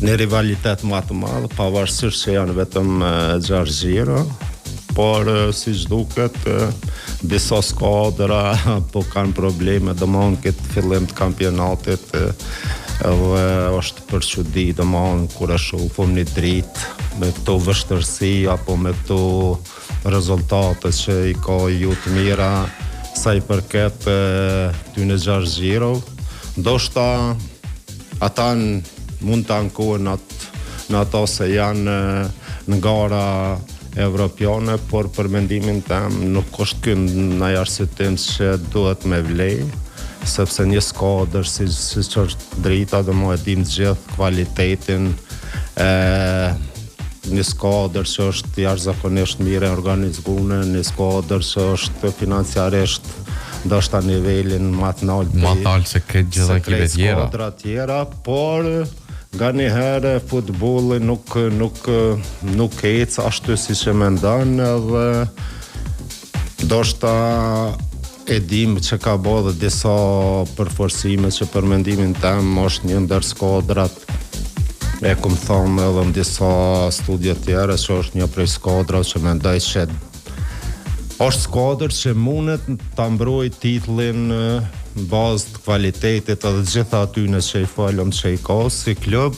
një rivalitet më të madh, pavarësisht që janë vetëm 6 gjiro, por si duket disa skuadra po kanë probleme domthon këtë fillim të kampionatit edhe është për çudi domthon kur e shohim një dritë me këto vështirësi apo me këto rezultate që i ka ju të mira sa i përket këtyre 6 gjiro, ndoshta ata mund të ankohen në ato se janë në gara evropiane, por për mendimin tim nuk është ky në arsyetëm që duhet me vlej, sepse një skuadër si është drita dhe mo e dim gjithë kvalitetin një skuadër që është jashtëzakonisht mirë organizuar, një skuadër që është financiarisht ndoshta nivelin më të lartë se këtë gjitha ekipe tjera, por nga një herë futbolli nuk ec ashtu siç e mendon edhe ndoshta e dim që ka bërë disa përforcime që për mendimin tim është një ndër skuadrat e kum thonë edhe në disa studie tjera që është një prej skuadrave që mendoj që është skuadër që mundet ta mbrojë titullin në bazë të kvalitetit edhe gjitha atyne që i falëm që i ka si klub,